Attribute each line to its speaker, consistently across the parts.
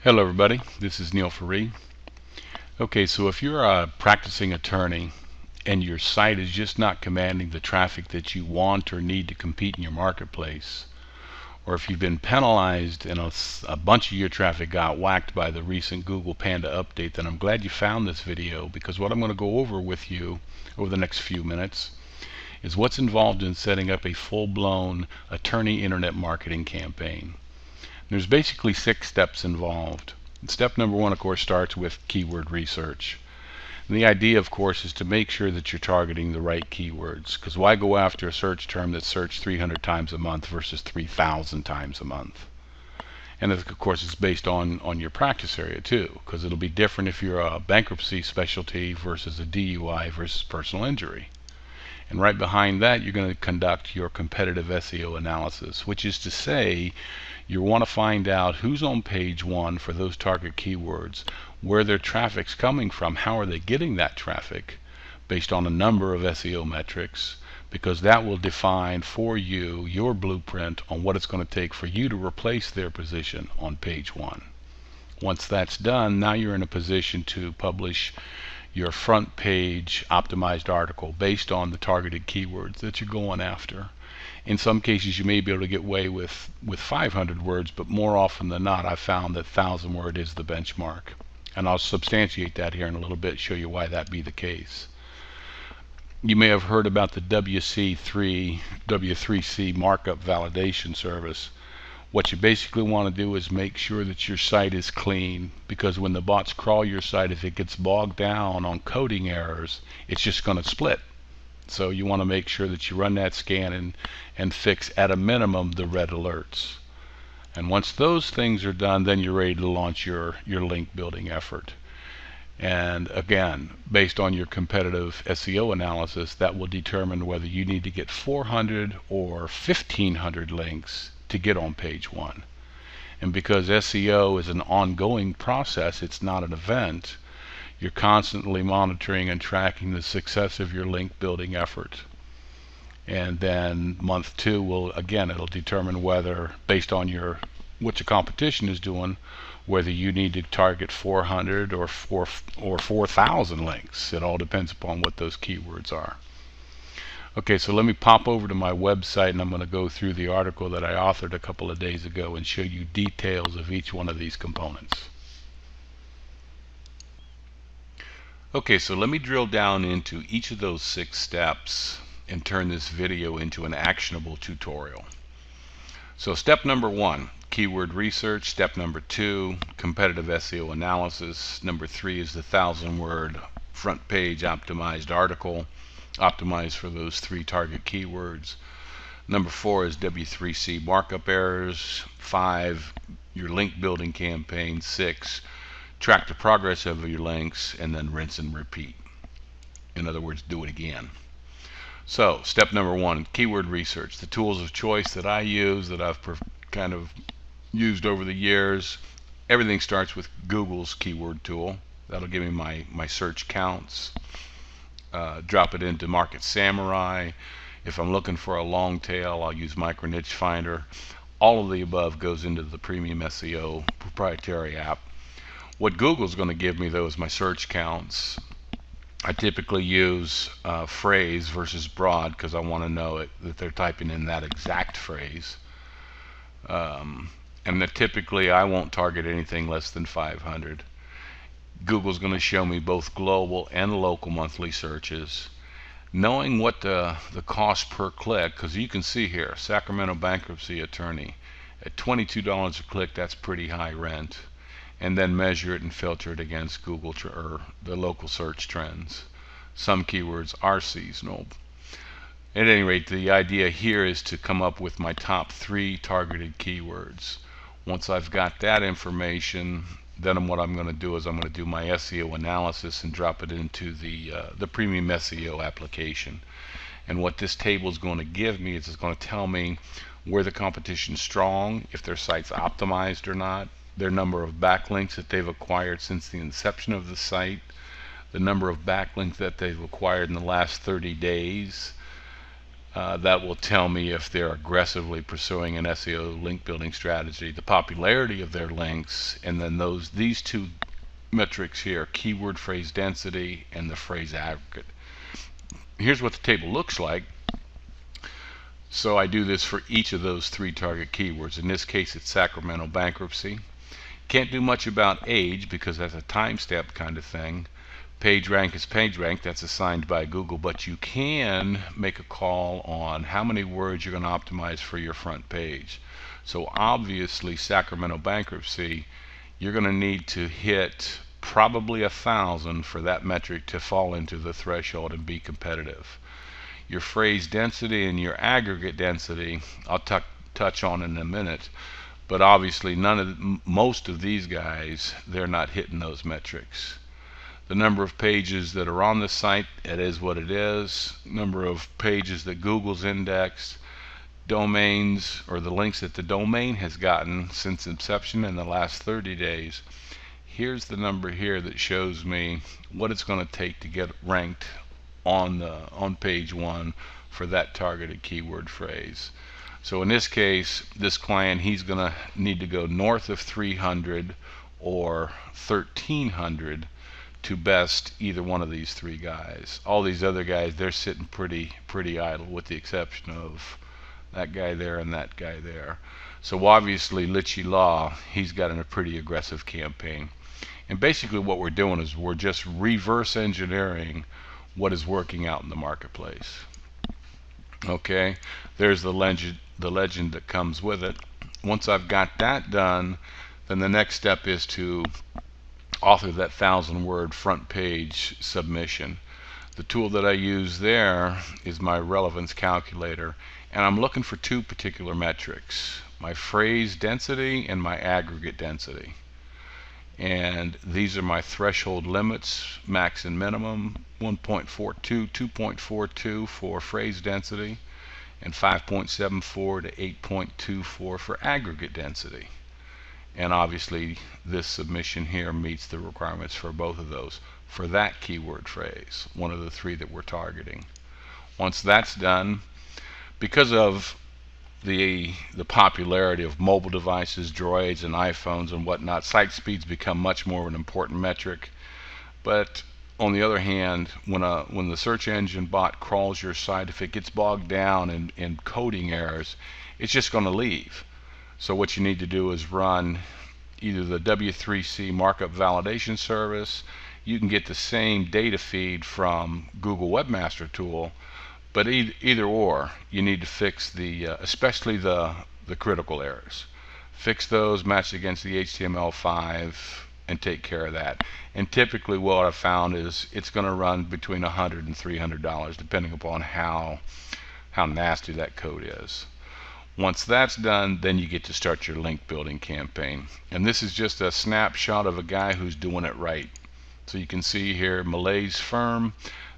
Speaker 1: Hello everybody, this is Neil Faree. Okay, so if you're a practicing attorney and your site is just not commanding the traffic that you want or need to compete in your marketplace, or if you've been penalized and a bunch of your traffic got whacked by the recent Google Panda update, then I'm glad you found this video, because what I'm going to go over with you over the next few minutes is what's involved in setting up a full-blown attorney internet marketing campaign. There's basically 6 steps involved. Step number 1, of course, starts with keyword research. And the idea, of course, is to make sure that you're targeting the right keywords, because why go after a search term that's searched 300 times a month versus 3,000 times a month? And of course, it's based on your practice area too, because it'll be different if you're a bankruptcy specialty versus a DUI versus personal injury. And right behind that, you're going to conduct your competitive SEO analysis, which is to say, you want to find out who's on page 1 for those target keywords, where their traffic's coming from, how are they getting that traffic, based on a number of SEO metrics, because that will define for you your blueprint on what it's going to take for you to replace their position on page 1. Once that's done, now you're in a position to publish your front page optimized article based on the targeted keywords that you're going after. In some cases you may be able to get away with 500 words, but more often than not I've found that 1,000 word is the benchmark. And I'll substantiate that here in a little bit, show you why that be the case. You may have heard about the W3C markup validation service. What you basically want to do is make sure that your site is clean, because when the bots crawl your site, if it gets bogged down on coding errors, it's just going to split. So you want to make sure that you run that scan and fix at a minimum the red alerts. And once those things are done, then you're ready to launch your link building effort. And again, based on your competitive SEO analysis, that will determine whether you need to get 400 or 1,500 links to get on page 1. And because SEO is an ongoing process, it's not an event, you're constantly monitoring and tracking the success of your link building effort. And then month 2 will, again, it'll determine whether, based on what your competition is doing, whether you need to target 400 or 4,000 links. It all depends upon what those keywords are. Okay, so let me pop over to my website, and I'm going to go through the article that I authored a couple of days ago and show you details of each one of these components. Okay, so let me drill down into each of those 6 steps and turn this video into an actionable tutorial. So step number 1, keyword research. Step number 2, competitive SEO analysis. Number 3 is the 1,000-word front page optimized article, optimized for those 3 target keywords. Number 4 is W3C markup errors. 5, your link building campaign. 6, track the progress of your links, and then rinse and repeat. In other words, do it again. So step number 1, keyword research. The tools of choice that I use, that I've kind of used over the years, everything starts with Google's keyword tool. That'll give me my search counts. Drop it into Market Samurai. If I'm looking for a long tail, I'll use Micro Niche Finder. All of the above goes into the Premium SEO proprietary app. What Google's going to give me, though, is my search counts. I typically use phrase versus broad, because I want to know that they're typing in that exact phrase. And that typically I won't target anything less than 500. Google's going to show me both global and local monthly searches. Knowing what the cost per click, because you can see here, Sacramento Bankruptcy Attorney, at $22 a click, that's pretty high rent. And then measure it and filter it against Google or the local search trends. Some keywords are seasonal. At any rate, the idea here is to come up with my top 3 targeted keywords. Once I've got that information, then what I'm going to do is I'm going to do my SEO analysis and drop it into the Premium SEO application. And what this table is going to give me is it's going to tell me where the competition's strong, if their site's optimized or not, their number of backlinks that they've acquired since the inception of the site, the number of backlinks that they've acquired in the last 30 days, that will tell me if they're aggressively pursuing an SEO link building strategy, the popularity of their links, and then these two metrics here, keyword phrase density and the phrase aggregate. Here's what the table looks like. So I do this for each of those three target keywords. In this case, it's Sacramento Bankruptcy. Can't do much about age because that's a timestamp kind of thing. Page rank is page rank, that's assigned by Google, but you can make a call on how many words you're going to optimize for your front page. So obviously Sacramento Bankruptcy, you're going to need to hit probably 1,000 for that metric to fall into the threshold and be competitive. Your phrase density and your aggregate density I'll touch on in a minute, but obviously most of these guys, they're not hitting those metrics. The number of pages that are on the site, it is what it is. Number of pages that Google's indexed, domains, or the links that the domain has gotten since inception in the last 30 days. Here's the number here that shows me what it's going to take to get ranked on page 1 for that targeted keyword phrase. So in this case, this client, he's going to need to go north of 300 or 1,300 to best either one of these three guys. All these other guys, they're sitting pretty idle, with the exception of that guy there and that guy there. So obviously Litchi Law, he's got a pretty aggressive campaign. And basically what we're doing is we're just reverse engineering what is working out in the marketplace. Okay, there's the legend that comes with it. Once I've got that done, then the next step is to author that 1,000-word front page submission. The tool that I use there is my relevance calculator, and I'm looking for two particular metrics: my phrase density and my aggregate density. And these are my threshold limits, max and minimum: 1.42, 2.42 for phrase density, and 5.74 to 8.24 for aggregate density. And obviously this submission here meets the requirements for both of those for that keyword phrase, one of the three that we're targeting. Once that's done, because of the popularity of mobile devices, Droids and iPhones and whatnot, site speeds become much more of an important metric. But on the other hand, when the search engine bot crawls your site, if it gets bogged down in coding errors, it's just going to leave. So what you need to do is run either the W3C markup validation service. You can get the same data feed from Google Webmaster Tool, but either or, you need to fix the especially the critical errors. Fix those, match against the HTML5, and take care of that. And typically what I've found is it's going to run between $100 and $300 depending upon how nasty that code is. Once that's done, then you get to start your link building campaign. And this is just a snapshot of a guy who's doing it right. So you can see here, Malays Firm,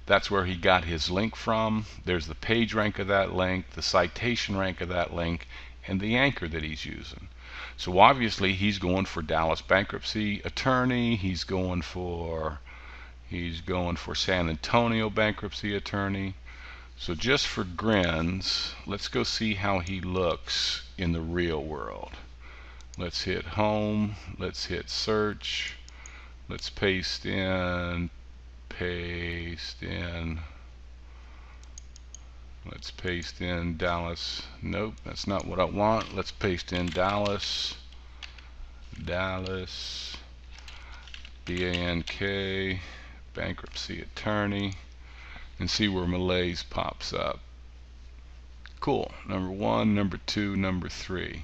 Speaker 1: that's where he got his link from. There's the page rank of that link, the citation rank of that link, and the anchor that he's using. So obviously he's going for Dallas Bankruptcy Attorney, he's going for San Antonio Bankruptcy Attorney. So just for grins, let's go see how he looks in the real world. Let's hit home, let's hit search, let's paste in, let's paste in Dallas. Nope, that's not what I want. Let's paste in Dallas, BANK, Bankruptcy Attorney, and see where Malays pops up. Cool. Number 1, number 2, number 3.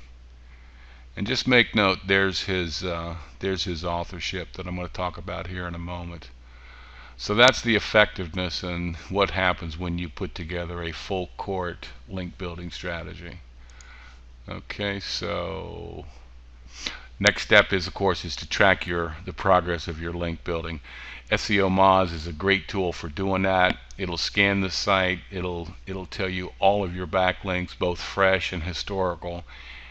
Speaker 1: And just make note, there's his authorship that I'm going to talk about here in a moment. So that's the effectiveness and what happens when you put together a full court link building strategy. Okay, so next step is, of course, to track the progress of your link building. SEO Moz is a great tool for doing that. It'll scan the site, it'll tell you all of your backlinks, both fresh and historical.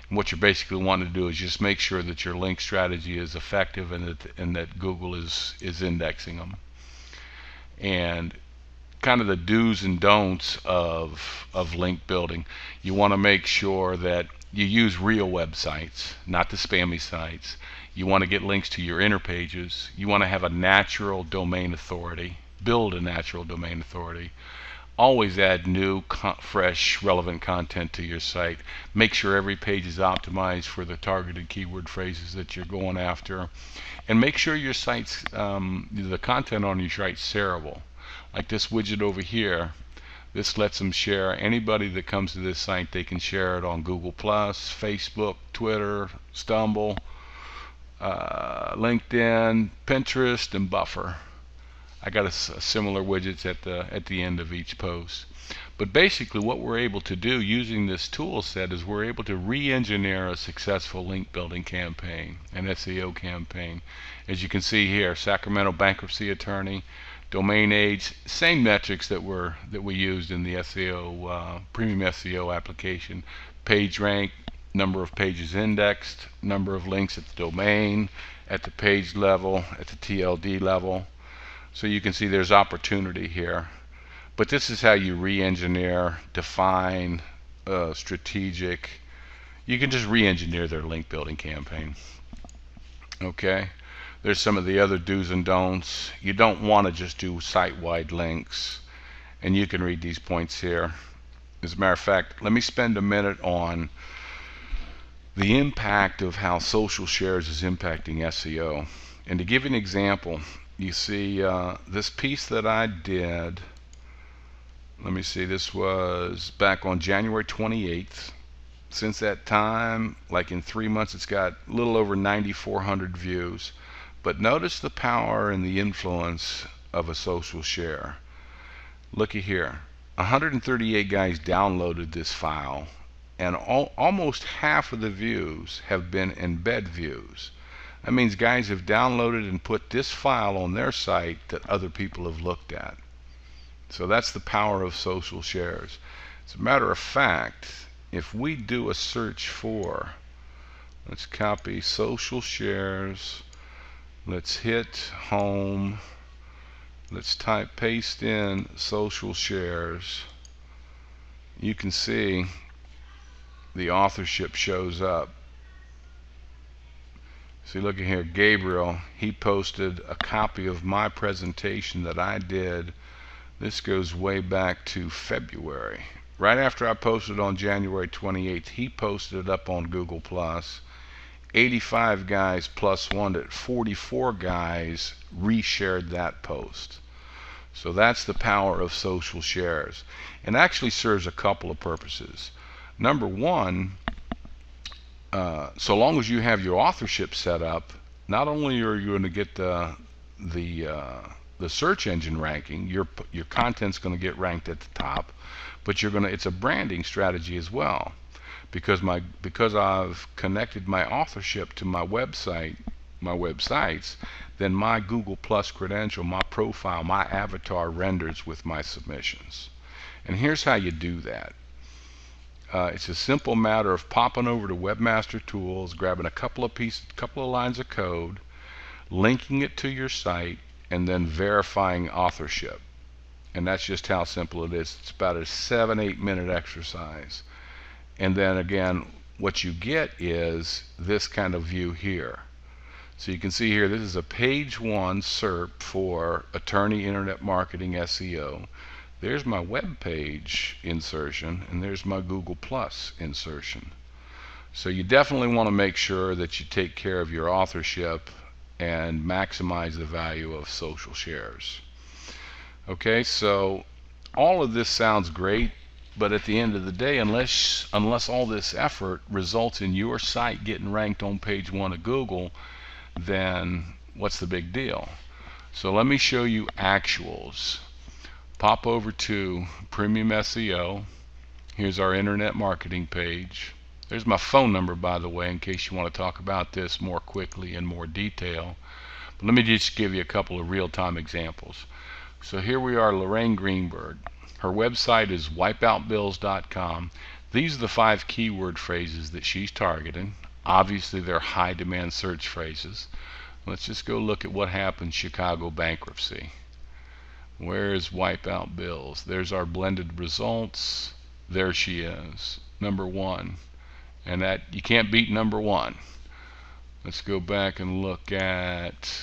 Speaker 1: And what you're basically wanting to do is just make sure that your link strategy is effective and that Google is indexing them. And kind of the do's and don'ts of link building. You want to make sure that you use real websites, not the spammy sites. You want to get links to your inner pages. You want to have a natural domain authority. Build a natural domain authority. Always add new, fresh, relevant content to your site. Make sure every page is optimized for the targeted keyword phrases that you're going after. And make sure your site's, the content on your site's shareable. Like this widget over here, this lets them share. Anybody that comes to this site, they can share it on Google+, Facebook, Twitter, Stumble, LinkedIn, Pinterest, and Buffer. I got a similar widgets at the end of each post. But basically what we're able to do using this tool set is we're able to re-engineer a successful link building campaign, an SEO campaign. As you can see here, Sacramento Bankruptcy Attorney, domain age, same metrics that we used in the SEO premium SEO application. Page rank, number of pages indexed, number of links at the domain, at the page level, at the TLD level. So you can see there's opportunity here. But this is how you re-engineer, define, strategic. You can just re-engineer their link building campaign. Okay. There's some of the other do's and don'ts. You don't want to just do site-wide links. And you can read these points here. As a matter of fact, let me spend a minute on the impact of how social shares is impacting SEO. And to give you an example, you see this piece that I did, let me see, this was back on January 28th. Since that time, like in 3 months, it's got a little over 9,400 views. But notice the power and the influence of a social share. Looky here, 138 guys downloaded this file, and almost half of the views have been embed views. That means guys have downloaded and put this file on their site that other people have looked at. So that's the power of social shares. As a matter of fact, if we do a search for, let's copy social shares, let's hit home, let's paste in social shares, you can see the authorship shows up. See, look at here, Gabriel, he posted a copy of my presentation that I did. This goes way back to February. Right after I posted on January 28th, he posted it up on Google+. 85 guys plus one, at 44 guys reshared that post. So that's the power of social shares. And actually serves a couple of purposes. Number one, so long as you have your authorship set up, not only are you going to get the search engine ranking, your content's going to get ranked at the top, but it's a branding strategy as well, because I've connected my authorship to my websites, then my Google Plus credential, my profile, my avatar renders with my submissions. And here's how you do that. It's a simple matter of popping over to Webmaster Tools, grabbing a couple of lines of code, linking it to your site, and then verifying authorship. And that's just how simple it is. It's about a 7-8 minute exercise. And then again, what you get is this kind of view here. So you can see here, this is a page 1 SERP for Attorney Internet Marketing SEO. There's my web page insertion, and there's my Google Plus insertion. So you definitely want to make sure that you take care of your authorship and maximize the value of social shares. Okay, so all of this sounds great, but at the end of the day, unless all this effort results in your site getting ranked on page 1 of Google, then what's the big deal? So let me show you actuals. Pop over to Premium SEO. Here's our internet marketing page. There's my phone number, by the way, in case you want to talk about this more quickly in more detail. But let me just give you a couple of real-time examples. So here we are, Lorraine Greenberg. Her website is wipeoutbills.com. These are the 5 keyword phrases that she's targeting. Obviously, they're high-demand search phrases. Let's just go look at what happened Chicago bankruptcy. Where's Wipeout Bills? There's our blended results. There she is, number 1. And that, you can't beat number 1. Let's go back and look at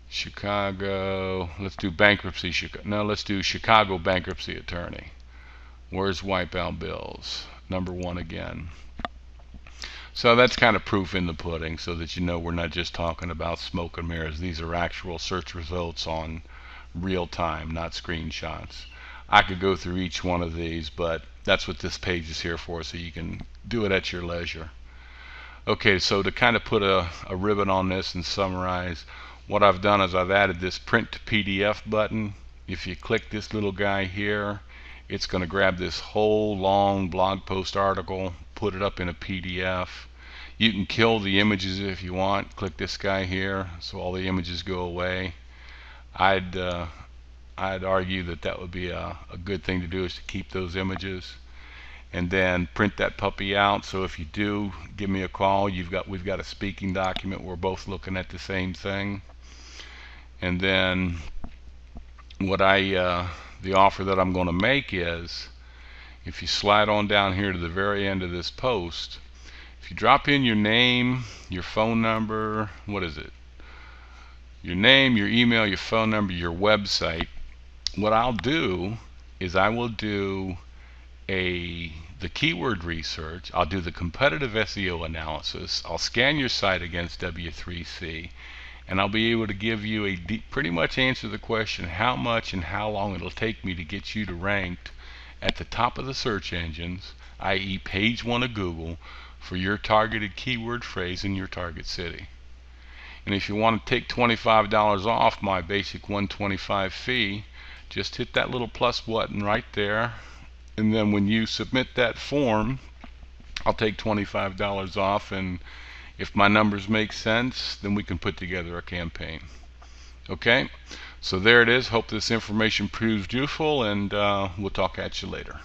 Speaker 1: Chicago. Let's do bankruptcy. No, let's do Chicago Bankruptcy Attorney. Where's Wipeout Bills? Number 1 again. So that's kind of proof in the pudding, so that you know we're not just talking about smoke and mirrors. These are actual search results on real time, not screenshots. I could go through each one of these, but that's what this page is here for, so you can do it at your leisure. Okay, so to kind of put a ribbon on this and summarize, what I've done is I've added this print to PDF button. If you click this little guy here, it's going to grab this whole long blog post article, put it up in a PDF. You can kill the images if you want. Click this guy here so all the images go away. I'd argue that would be a good thing to do, is to keep those images and then print that puppy out. So if you do, give me a call. We've got a speaking document. We're both looking at the same thing. And then what the offer that I'm going to make is, if you slide on down here to the very end of this post, if you drop in your name, your phone number, what is it? Your name, your email, your phone number, your website. What I'll do is I will do the keyword research. I'll do the competitive SEO analysis. I'll scan your site against W3C, and I'll be able to give you pretty much answer the question how much and how long it'll take me to get you to ranked at the top of the search engines, i.e. page 1 of Google, for your targeted keyword phrase in your target city. And if you want to take $25 off my basic $125 fee, just hit that little plus button right there, and then when you submit that form, I'll take $25 off, and if my numbers make sense, then we can put together a campaign. Okay, so there it is. Hope this information proves useful, and we'll talk at you later.